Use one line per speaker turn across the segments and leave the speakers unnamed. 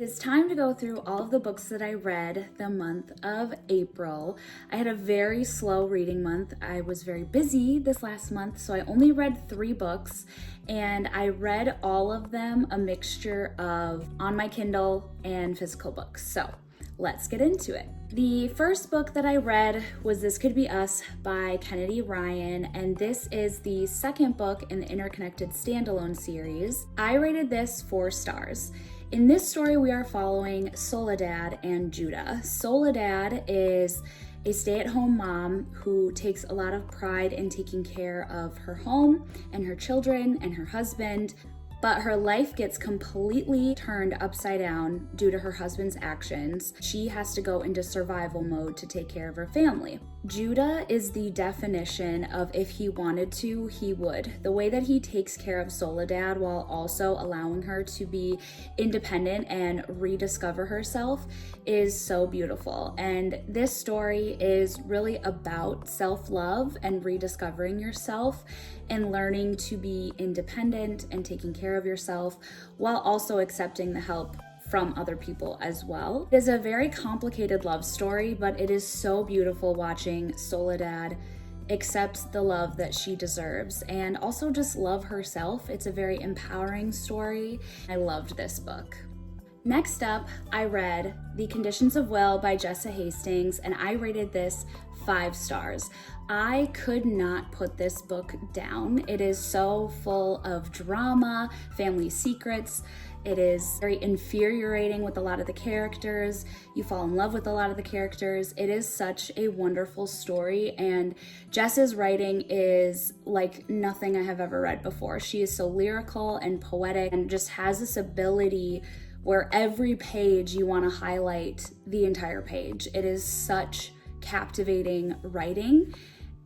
It's time to go through all of the books that I read the month of April. I had a very slow reading month. I was very busy this last month, so I only read 3 books, and I read all of them a mixture of on my Kindle and physical books. So let's get into it. The first book that I read was This Could Be Us by Kennedy Ryan, and this is the second book in the Interconnected Standalone series. I rated this 4 stars. In this story, we are following Soledad and Judah. Soledad is a stay-at-home mom who takes a lot of pride in taking care of her home and her children and her husband, but her life gets completely turned upside down due to her husband's actions. She has to go into survival mode to take care of her family. Judah is the definition of if he wanted to, he would. The way that he takes care of Soledad while also allowing her to be independent and rediscover herself is so beautiful. And this story is really about self-love and rediscovering yourself and learning to be independent and taking care of yourself while also accepting the help from other people as well. It is a very complicated love story, but it is so beautiful watching Soledad accept the love that she deserves and also just love herself. It's a very empowering story. I loved this book. Next up, I read The Conditions of Will by Jessa Hastings, and I rated this 5 stars. I could not put this book down. It is so full of drama, family secrets. It is very infuriating with a lot of the characters. You fall in love with a lot of the characters. It is such a wonderful story, and Jess's writing is like nothing I have ever read before. She is so lyrical and poetic and just has this ability where every page you want to highlight the entire page. It is such captivating writing.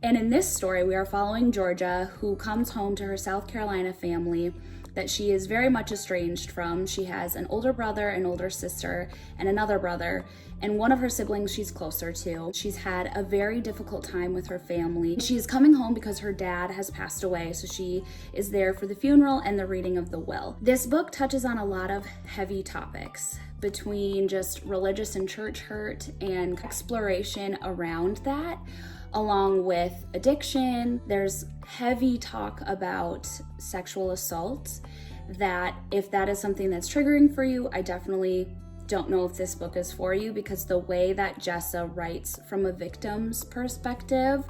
And in this story, we are following Georgia, who comes home to her South Carolina family that she is very much estranged from. She has an older brother, an older sister, and another brother, and one of her siblings she's closer to. She's had a very difficult time with her family. She is coming home because her dad has passed away, so she is there for the funeral and the reading of the will. This book touches on a lot of heavy topics between just religious and church hurt and exploration around that, along with addiction. There's heavy talk about sexual assault that if that is something that's triggering for you, I definitely don't know if this book is for you, because the way that Jessa writes from a victim's perspective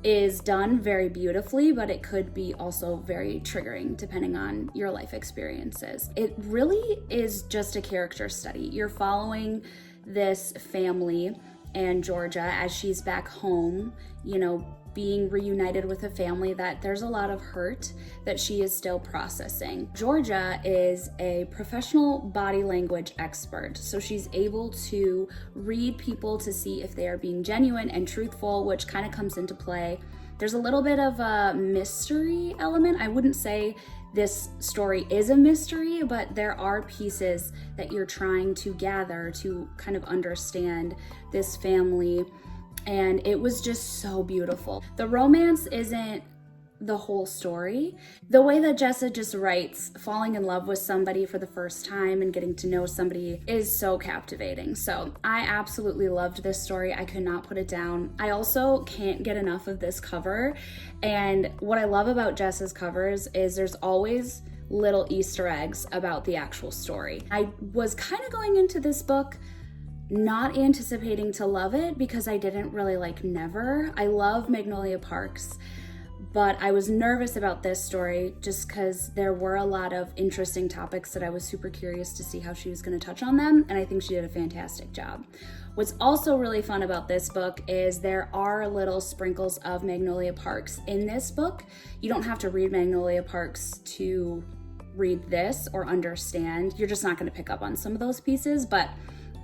is done very beautifully, but it could be also very triggering depending on your life experiences. It really is just a character study. You're following this family and Georgia as she's back home, being reunited with a family that there's a lot of hurt that she is still processing. Georgia is a professional body language expert, so she's able to read people to see if they are being genuine and truthful, which kind of comes into play. There's a little bit of a mystery element. I wouldn't say this story is a mystery, but there are pieces that you're trying to gather to kind of understand this family. And it was just so beautiful. The romance isn't the whole story. The way that Jessa just writes, falling in love with somebody for the first time and getting to know somebody is so captivating. So I absolutely loved this story. I could not put it down. I also can't get enough of this cover. And what I love about Jessa's covers is there's always little Easter eggs about the actual story. I was kind of going into this book not anticipating to love it because I didn't really like Never. I love Magnolia Parks, but I was nervous about this story just because there were a lot of interesting topics that I was super curious to see how she was going to touch on them, and I think she did a fantastic job. What's also really fun about this book is there are little sprinkles of Magnolia Parks in this book. You don't have to read Magnolia Parks to read this or understand. You're just not going to pick up on some of those pieces, but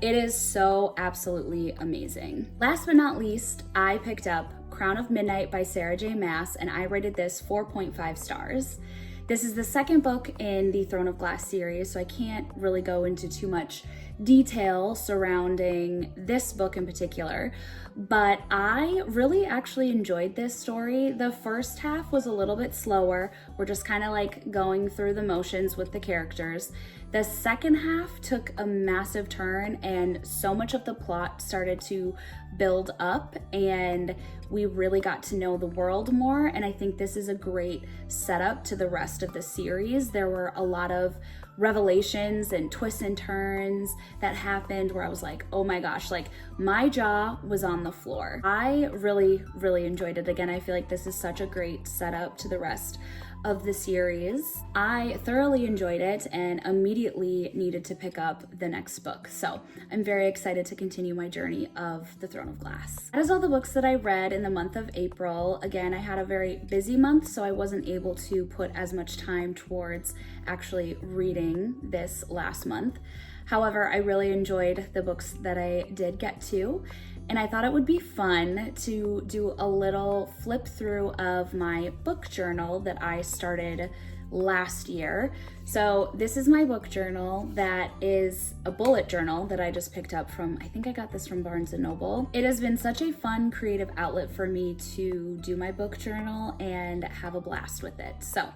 it is so absolutely amazing. Last but not least, I picked up Crown of Midnight by Sarah J. Maas, and I rated this 4.5 stars. This is the second book in the Throne of Glass series, so I can't really go into too much detail surrounding this book in particular, but I really actually enjoyed this story. The first half was a little bit slower. We're just kind of like going through the motions with the characters. The second half took a massive turn and so much of the plot started to build up and we really got to know the world more, and I think this is a great setup to the rest of the series. There were a lot of revelations and twists and turns that happened where I was like, oh my gosh, like my jaw was on the floor. I really enjoyed it. Again, I feel like this is such a great setup to the rest of the series. I thoroughly enjoyed it and immediately needed to pick up the next book. So I'm very excited to continue my journey of The Throne of Glass. That is all the books that I read in the month of April. Again, I had a very busy month, so I wasn't able to put as much time towards actually reading this last month. However, I really enjoyed the books that I did get to, and I thought it would be fun to do a little flip through of my book journal that I started last year. So this is my book journal that is a bullet journal that I just picked up from, I think I got this from Barnes & Noble. It has been such a fun creative outlet for me to do my book journal and have a blast with it. So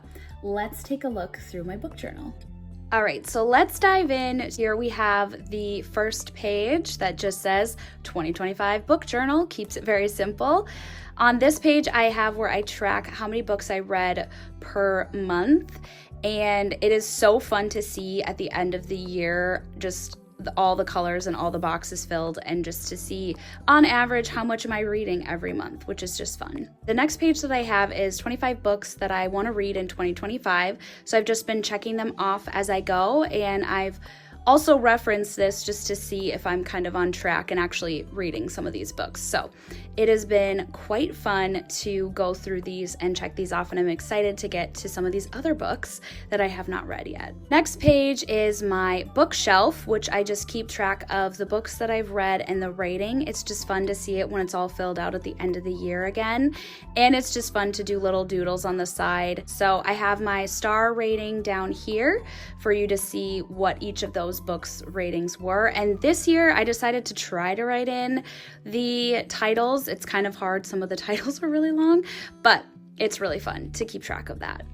let's take a look through my book journal. All right, so let's dive in. Here we have the first page that just says 2025 book journal, keeps it very simple. On this page, I have where I track how many books I read per month. And it is so fun to see at the end of the year, just all the colors and all the boxes filled, and just to see on average how much am I reading every month, which is just fun. The next page that I have is 25 books that I want to read in 2025. So I've just been checking them off as I go, and I've also referenced this just to see if I'm kind of on track and actually reading some of these books. So it has been quite fun to go through these and check these off, and I'm excited to get to some of these other books that I have not read yet. Next page is my bookshelf, which I just keep track of the books that I've read and the rating. It's just fun to see it when it's all filled out at the end of the year again, and it's just fun to do little doodles on the side. So I have my star rating down here for you to see what each of those books ratings were, and this year I decided to try to write in the titles. It's kind of hard, some of the titles are really long, but it's really fun to keep track of that.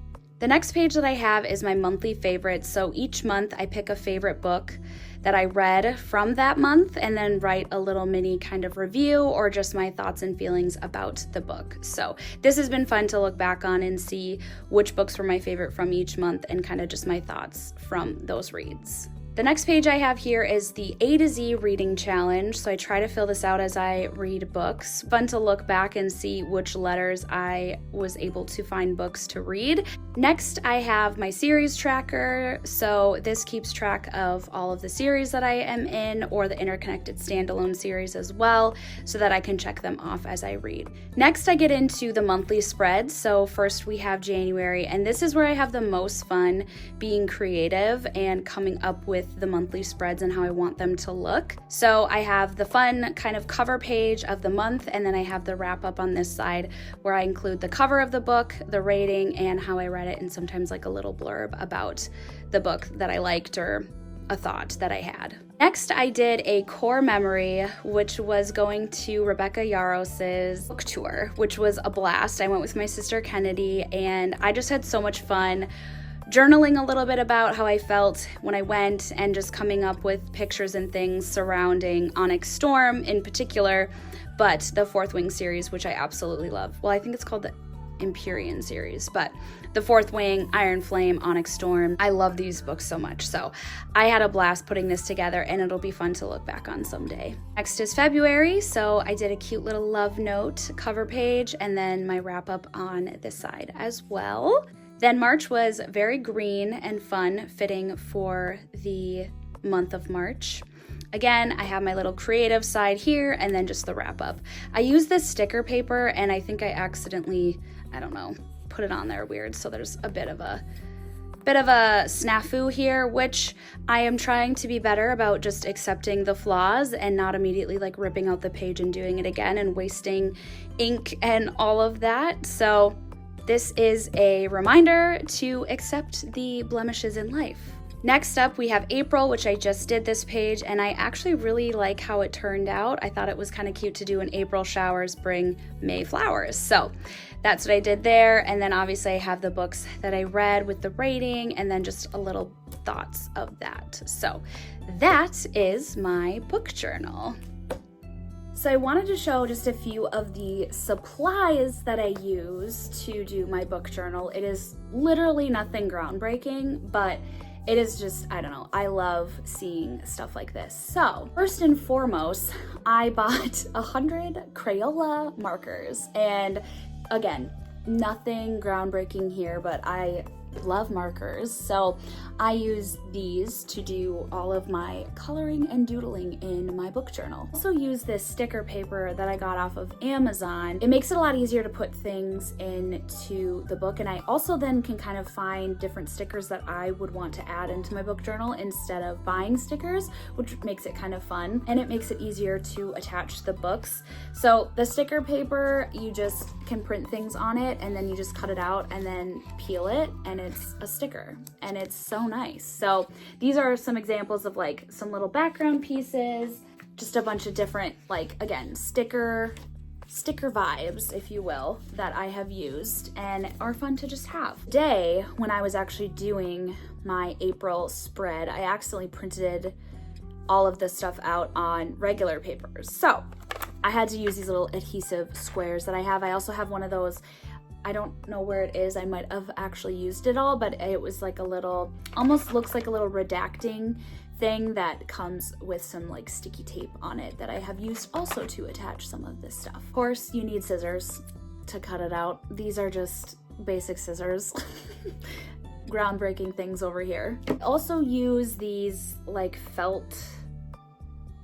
The next page that I have is my monthly favorites. So each month I pick a favorite book that I read from that month and then write a little mini kind of review or just my thoughts and feelings about the book. So this has been fun to look back on and see which books were my favorite from each month and kind of just my thoughts from those reads. The next page I have here is the A to Z reading challenge. So I try to fill this out as I read books. Fun to look back and see which letters I was able to find books to read. Next, I have my series tracker. So this keeps track of all of the series that I am in or the interconnected standalone series as well, so that I can check them off as I read. Next, I get into the monthly spreads. So first we have January, and this is where I have the most fun being creative and coming up with the monthly spreads and how I want them to look. So I have the fun kind of cover page of the month, and then I have the wrap up on this side where I include the cover of the book, the rating, and how I read it, and sometimes like a little blurb about the book that I liked or a thought that I had. Next, I did a core memory, which was going to Rebecca Yaros's book tour, which was a blast. I went with my sister Kennedy, and I just had so much fun journaling a little bit about how I felt when I went and just coming up with pictures and things surrounding Onyx Storm in particular, but the Fourth Wing series, which I absolutely love. Well, I think it's called the Empyrean series, but the Fourth Wing, Iron Flame, Onyx Storm, I love these books so much. So I had a blast putting this together, and it'll be fun to look back on someday. Next is February, so I did a cute little love note cover page and then my wrap up on this side as well. Then March was very green and fun, fitting for the month of March. Again, I have my little creative side here and then just the wrap up. I use this sticker paper and I think I accidentally, put it on there weird. So there's a bit of a snafu here, which I am trying to be better about, just accepting the flaws and not immediately like ripping out the page and doing it again and wasting ink and all of that. So this is a reminder to accept the blemishes in life. Next up, we have April, which I just did this page, and I actually really like how it turned out. I thought it was kind of cute to do an April showers bring May flowers. So that's what I did there. And then obviously I have the books that I read with the rating and then just a little thoughts of that. So that is my book journal. So I wanted to show just a few of the supplies that I use to do my book journal. It is literally nothing groundbreaking, but it is just, I don't know, I love seeing stuff like this. So first and foremost, I bought 100 Crayola markers. And again, nothing groundbreaking here, but I love markers. So I use these to do all of my coloring and doodling in my book journal. I also use this sticker paper that I got off of Amazon. It makes it a lot easier to put things into the book, and I also then can kind of find different stickers that I would want to add into my book journal instead of buying stickers, which makes it kind of fun, and it makes it easier to attach the books. So the sticker paper, you just can print things on it and then you just cut it out and then peel it, and it's a sticker, and it's so nice. So these are some examples of like some little background pieces, just a bunch of different, like, again, sticker vibes, if you will, that I have used and are fun to just have. Today, when I was actually doing my April spread, I accidentally printed all of this stuff out on regular papers. So I had to use these little adhesive squares that I have. I also have one of those, I don't know where it is, I might have actually used it all, but it was like a little, almost looks like a little redacting thing that comes with some like sticky tape on it that I have used also to attach some of this stuff. Of course, you need scissors to cut it out. These are just basic scissors. Groundbreaking things over here. I also use these like felt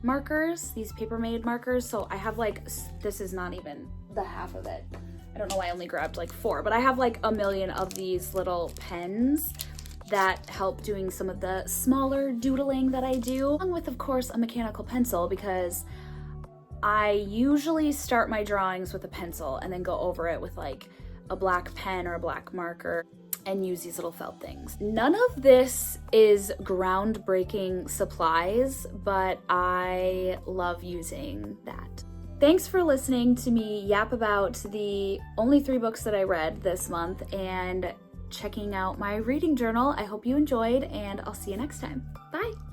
markers, these Papermate markers. So I have like, this is not even the half of it. I don't know why I only grabbed like 4, but I have like a million of these little pens that help doing some of the smaller doodling that I do, along with, of course, a mechanical pencil, because I usually start my drawings with a pencil and then go over it with like a black pen or a black marker and use these little felt things. None of this is groundbreaking supplies, but I love using that. Thanks for listening to me yap about the only 3 books that I read this month and checking out my reading journal. I hope you enjoyed, and I'll see you next time. Bye!